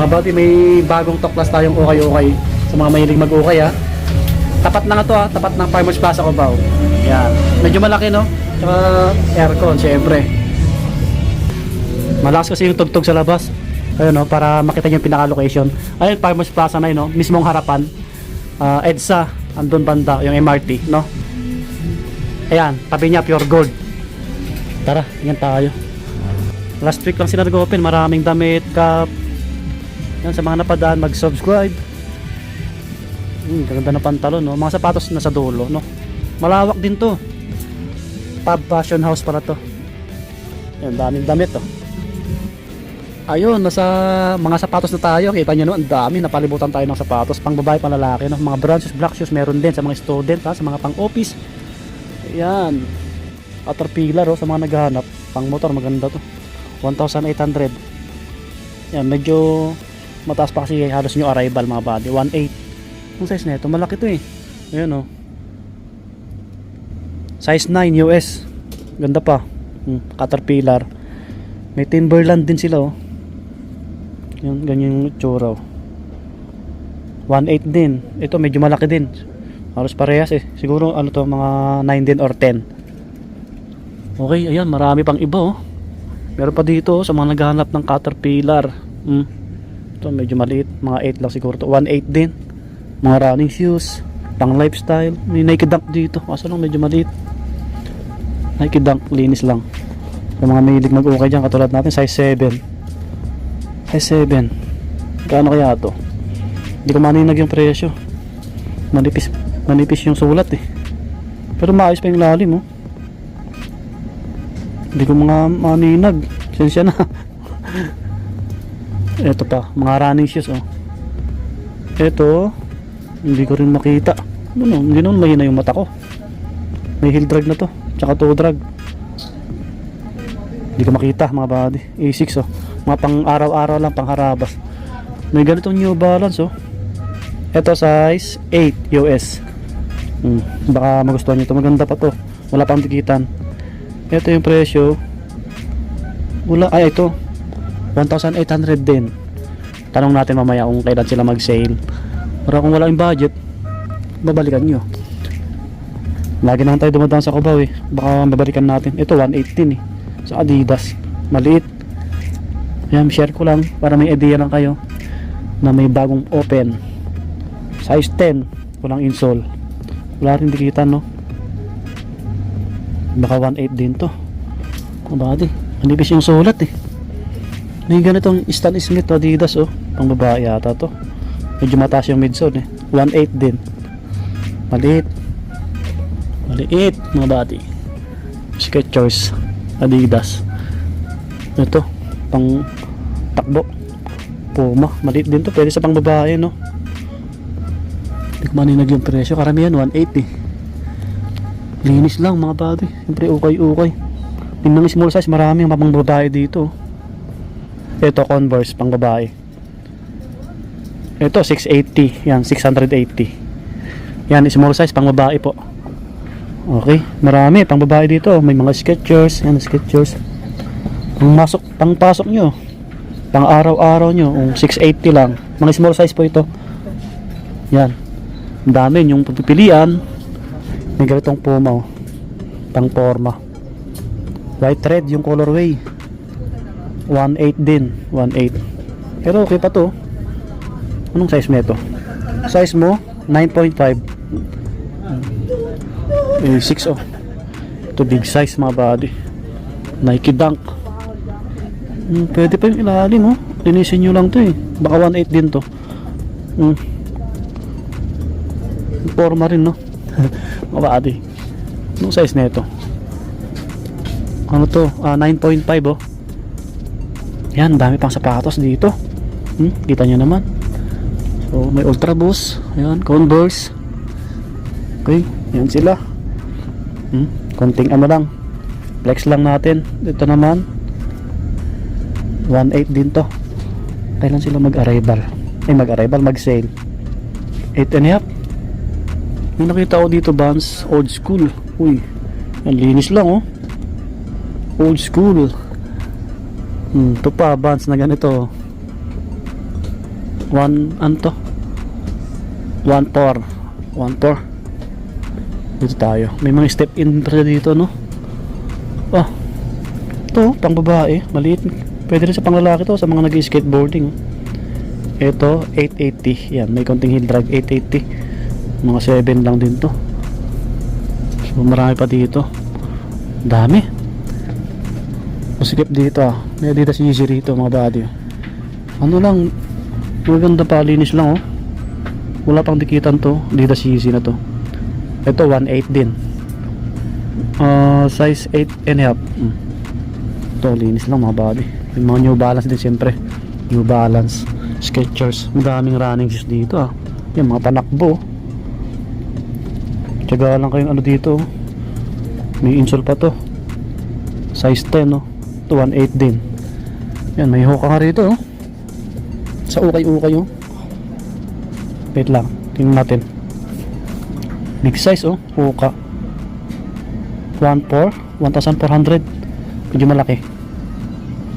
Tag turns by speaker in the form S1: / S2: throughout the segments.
S1: Mga buddy, may bagong tuklas tayong ukay-ukay sa mga mahilig mag-ukay ha. Tapat na nga to ha, tapat ng Farmers Plaza Cubao. Yan, medyo malaki no, tsaka aircon syempre. Malakas kasi yung tugtog sa labas. Ayun no, para makita nyo yung pinaka-location. Ayun, Farmers Plaza na yun no, mismong harapan. EDSA, andun banda, yung MRT no. Ayan, tabi niya pure gold. Tara, tingnan tayo. Last week lang sila nag-open, maraming damit, cup. Yan, sa mga napadaan, mag-subscribe. Ganda na pantalon no, mga sapatos na sa dulo no. Malawak din to. Pub fashion house pala to. Yan, daming damit to. Ayun, nasa mga sapatos na tayo. Kita nyo no, ang dami, napalibutan tayo ng sapatos. Pang babae, pang lalaki no. Mga brown shoes, black shoes, meron din sa mga student ha, sa mga pang office. Ayan, Caterpillar oh, sa mga naghahanap. Pang motor, maganda to, 1,800. Yan, medyo mataas pa kasi halos nyo arrival mga body. 1.8 ang size na ito, malaki to eh. Ayan oh, size 9 US. Ganda pa. Caterpillar. May Timberland din sila oh. Yan, ganyan yung tsura oh. 1.8 din. Ito medyo malaki din. Halos parehas eh. Siguro ano to, mga 9 din or 10. Okay, ayan, marami pang iba oh. Meron pa dito oh, sa mga naghahanap ng Caterpillar. Ito medyo maliit, mga 8 lang siguro to. 1.8 din. Mga running shoes, pang lifestyle. May Nike Dunk dito, kaso lang medyo maliit. Nike Dunk, linis lang. Yung mga mahilig mag-ukay dyan, katulad natin, size 7. Size 7. Gaano kaya to? Hindi ko maninag yung presyo. Manipis yung sulat eh. Pero maayos pa yung lalim oh. Hindi ko mga maninag. Sensya na. Ito pa, mga running shoes oh. Ito hindi ko rin makita. Hindi naman mahina yung mata ko. May heel drag na to, tsaka toe drag. Hindi ko makita mga body. A6 oh, mga pang araw-araw lang, pang harabas. May ganitong New Balance oh. Ito size 8 US. Baka magustuhan nyo ito, maganda pa to, wala pang tikitan. Ito yung presyo. Wala, ay ito 1,800 din. Tanong natin mamaya kung kailan sila mag-sale. Para kung wala yung budget, babalikan nyo. Lagi naman tayo dumadaan sa Cubao eh, baka babalikan natin. Ito 118 eh, sa Adidas, maliit. Ayan, share ko lang para may idea lang kayo na may bagong open. Size 10, walang insole, wala rin dikitan no. Baka 1.8 din to. Kabady, manipis yung sulat eh. May ganitong Stan Smith Adidas oh, pang babae yata to. Medyo mataas yung midsole eh, 1.8 din. Maliit, maliit mga body. Skechers Adidas. Ito pang takbo, Puma, maliit din to, pwede sa pang babae no. Hindi ko maninag yung presyo, karamihan 1.8 eh. Linis lang mga body, siyempre ukay-ukay. Yung mga small size, maraming pang babae dito. Ito Converse pang babae. Ito 680, yan 680. Yan small size pang babae po. Okay, marami pang babae dito. May mga Skechers, yan Skechers. Pang pasok nyo, pang araw-araw nyo, 680 lang. Mga small size po ito. Yan, ang dami yung pagpipilian. May ganitong Puma oh, pang forma. White red yung colorway. 1.8 din, 1.8. Pero okay pa to. Anong size mo ito? Size mo 9.5. 6 oh. Ito big size mga body. Nike Dunk. Pwede pa yung ilalim oh. Linisin nyo lang to eh. Baka 1.8 din to. Forma rin no. Mga body. Anong size na ito? Ano to? 9.5 oh. Yan, dami pang sapatos dito. Kita nyo naman. So, may Ultra Boost. Ayan, Converse. Okay, yan sila. Konting ano lang. Flex lang natin. Ito naman 1.8 din to. Kailan sila mag-arrival? Mag-sale 8.5. May nakita ko dito Vans old school. Uy, ang linis lang oh. Old school. Ito pa Vans na ganito. Ano to? 1.4. 1.4. Dito tayo. May mga step in pa dito, no? Oh. Ito, pang babae. Maliit. Pwede rin sa pang lalaki to, sa mga nag-skateboarding. Ito, 880. Yan, may konting heel drag. 880. Mga 7 lang din to. So, marami pa dito. Dami. Masikip dito ah. May Adidas Yeezy rito mga body. Ano lang, maganda pa, linis lang oh. Wala pang dikitan to. Adidas Yeezy na to. Ito 1.8 din. Size 8 and a half. Ito linis lang mga body. May mga New Balance din siyempre. New Balance, Skechers. Madaming running shoes dito ah. Yan mga panakbo. Tiyaga lang kayong ano dito. May insole pa to. Size 10 no. Ito 1.8 din. Yan, may hoka nga rito oh. Sa ukay-ukay oh. Wait lang, tingnan natin. Big size oh, hoka. 1,400. Medyo malaki.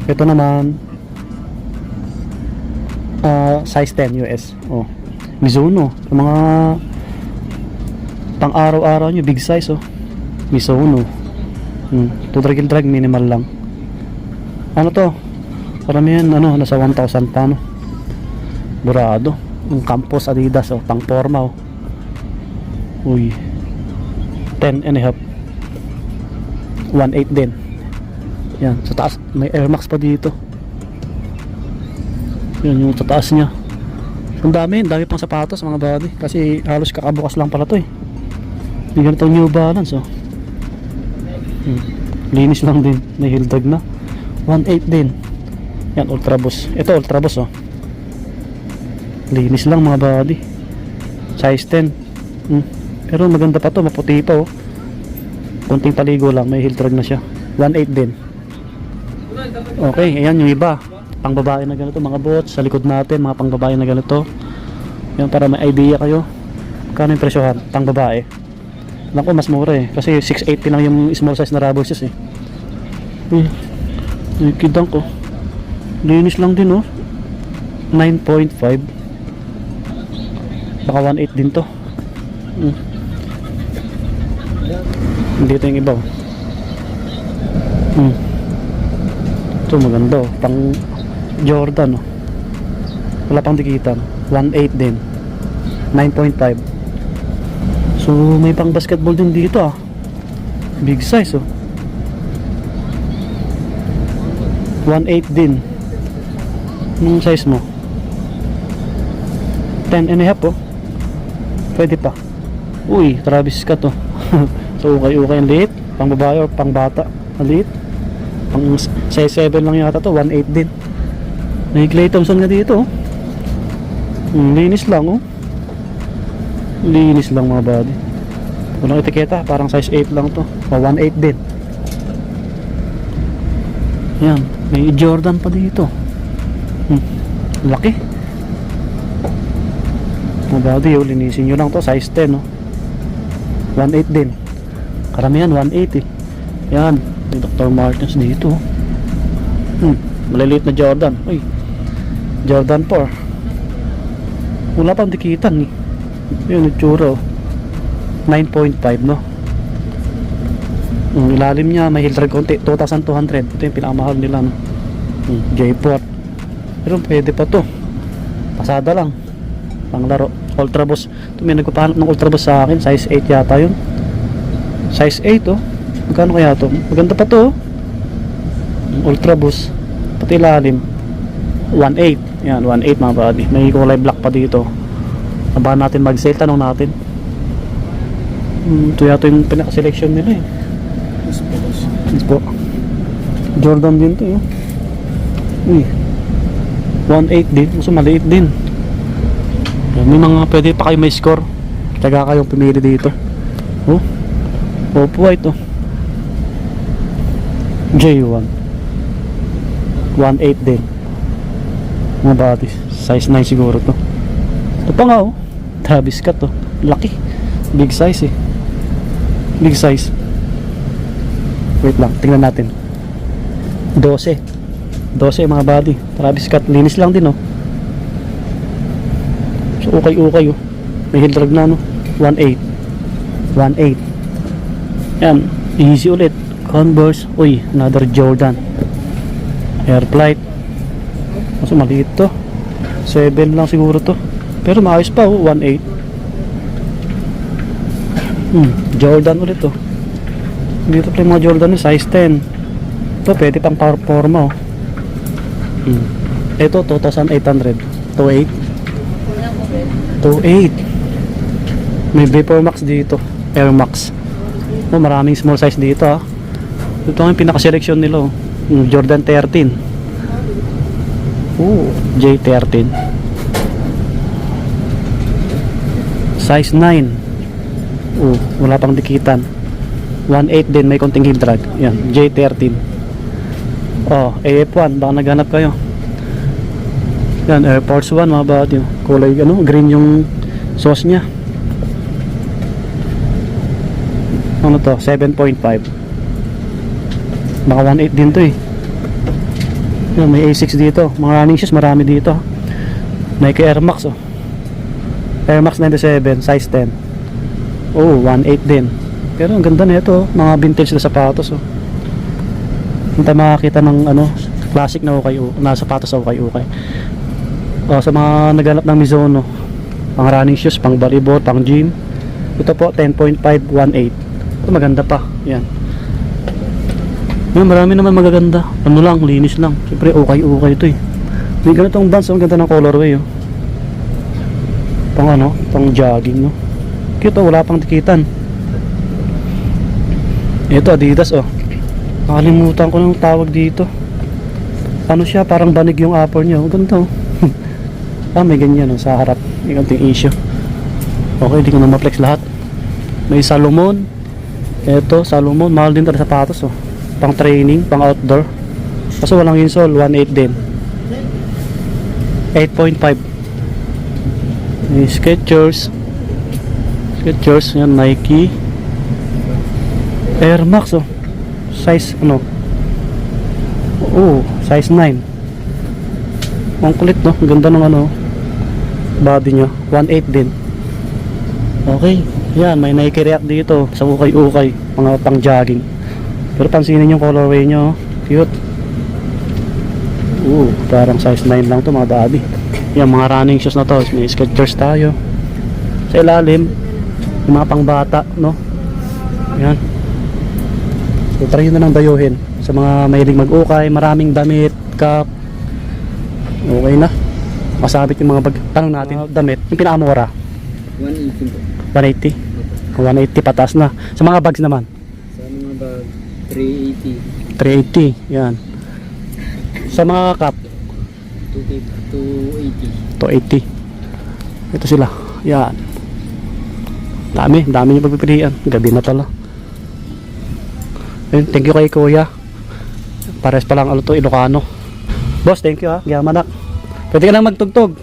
S1: Ito naman size 10 US oh. Mizuno, yung mga pang araw-araw nyo, big size oh. Mizuno. To drag and drag, minimal lang. Ano to? Karamihan ano, nasa 1,000 pa no. Burado. Yung Campos Adidas oh, pang forma oh. Uy. 10 and a half. 1.8 din. Yan, sa taas may Air Max pa dito. Yan yung sa taas niya. Ang dami pang sapatos mga body. Kasi halos kakabukas lang pala to eh. Hindi ganito New Balance oh. Linis lang din. May heel drag na. 1.8 din. Yan, Ultra Boost. Ito Ultra Boost oh. Linis lang mga body. Size 10. Pero maganda pa to. Maputi pa oh. Kunting paligo lang. May heel drag na siya. 1.8 din. Okay, ayan yung iba. Pang babae na ganito, mga boots sa likod natin, mga pang babae na ganito. Yan, para may idea kayo kano yung presyohan, pang babae. Alam ko mas mura eh, kasi 680 lang yung small size na rubber shoes eh. Nakikidang ko. Linis lang din oh. 9.5. Baka 1.8 din to. Dito yung iba oh. Ito maganda oh, pang Jordan oh. Wala pang dikitan. 1.8 din. 9.5. So may pang basketball din dito ah. Big size oh. 1.8 din. Anong size mo? 10 and a half oh. Pwede pa. Uy, Travis Scott oh. So ukay-ukay ang liit. Pang babae o pang bata. Ang liit. Pang size 7 lang yata to. 1.8 din. May Clay Thompson nga dito oh. Linis lang oh. Linis lang mga body. Walang etiketa, parang size 8 lang to. O 1.8 din. Yan, may Jordan pa dito. Laki. Mga body oh, linisin nyo lang to. Size 10 oh. 1.8 din. Karamihan 1.8 eh. Yan, may Dr. Martens dito. Maliliit na Jordan. Uy, Jordan 4. Wala pang dikitan eh. Yun, itsura oh. 9.5 no. Ang ilalim niya may heel drag konti, 2,200. Ito yung pinakamahal nila no. J-Port. Pero pwede pa to. Pasada lang. Panglaro. Ultra Boost. Ito may nagpapahanap ng Ultra Boost sa akin. Size 8 yata yun. Size 8 oh. Magkano kaya to? Maganda pa to oh. Ultra Boost. Pati ilalim 1.8. Yan, 1.8 mga body. May kulay black pa dito. Abangan natin mag-sale. Tanong natin. Ito yata yung pinaka-selection nila eh. Yes po. Jordan din to eh. Uy, 1.8 din. Mas maliit din. May mga pwede pa kayo may score. Taga kayong pumili dito. Oh, off-white oh. J1 1.8 din. Mga body. Size 9 siguro to. Ito pa nga oh. Travis Scott oh. Laki. Big size eh. Big size. Wait lang, tingnan natin. 12 mga body. Travis Scott, linis lang din oh. ukay-ukay oh. May heel drag na no. 1.8. 1.8. Yan, easy ulit. Converse, uy, another Jordan. Air Flight. Mas maliit to. 7 lang siguro to. Pero maayos pa oh, 1.8. Jordan ulit to. Dito pa yung mga Jordan yung size 10. Ito pwede pang forma oh. Ito 2,800. 2.8. 2.8. May Vapor Max dito. Air Max. Oh, maraming small size dito ah. Ito ang pinaka-selection nila oh. Jordan 13. J13. Size 9. Wala pang dikitan. 1.8 din, may konting heel drag. Yan, J13. AF1, baka naghanap kayo. Yan, Air Force 1 mga bawat yun. Kulay green yung sauce nya. Ano to? 7.5. Baka 1.8 din to eh. Yan, may A6 dito. Mga running shoes marami dito. Nike Air Max oh. Air Max 97, size 10. 1.8 din. Pero ang ganda na ito, mga vintage na sapatos oh. Hindi tayo makakita ng classic na sapatos sa ukay-ukay. Sa mga naghanap ng Mizuno, pang running shoes, pang volleyball, pang gym. Ito po 10.5, 1.8. Ito maganda pa. Yan. Marami naman magaganda. Lang, linis lang. Siyempre ukay-ukay ito eh. May ganitong bands, ang ganda ng colorway oh. Pang jogging no. Cute oh, wala pang dikitan. Ito Adidas oh. Nakalimutan ko ng tawag dito. Ano siya, parang banig yung upper niya. Ang ganda oh. May ganyan oh, sa harap. May konting issue. Okay, di ko na ma-flex lahat. May Salomon. Ito, Salomon. Mahal din talaga sapatos oh. Pang training, pang outdoor. Kaso walang insole, 1.8 din. 8.5. May Skechers. Yan, Nike. Air Max oh. Size size 9. Ang kulit no, ganda ng body nya. 1.8 din. Okay, yan, may Nike React dito sa ukay-ukay, mga pang jogging. Pero pansinin yung colorway nya oh. Cute. Parang size 9 lang to mga daddy. Yan, mga running shoes na to. May Skechers tayo. Sa ilalim, yung mga pang bata no. Yan. So try nyo na ng dayuhin. Sa mga mahilig mag-ukay, maraming damit, cap. Okay na. Masabit yung mga bag. Tanong natin, damit, yung pinakamura 180. 180 patas na. Sa mga bags naman
S2: sa mga bag 380.
S1: 380. Yan. Sa mga cap
S2: 280.
S1: 280. Ito sila. Yan. Dami yung pagpipilian. Gabi na pala. Thank you kay Kuya. Pares pa lang to, Ilocano. Boss, thank you ha. Giyamanak. Pwede ka nang magtugtog.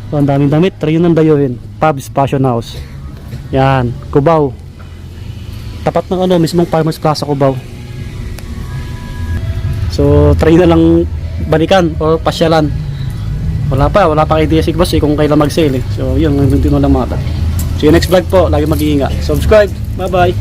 S1: So, ang daming damit. Try yun ng dayuhin. Pubs Fashion House. Yan. Cubao. Tapat ng mismong Farmers Plaza Cubao. So, try na lang balikan o pasyalan. Wala pa idea si boss kung kailan mag-sale eh. So, yun. Nandun lang mata. See you next vlog po. Lagi mag-iingat. Subscribe. Bye bye.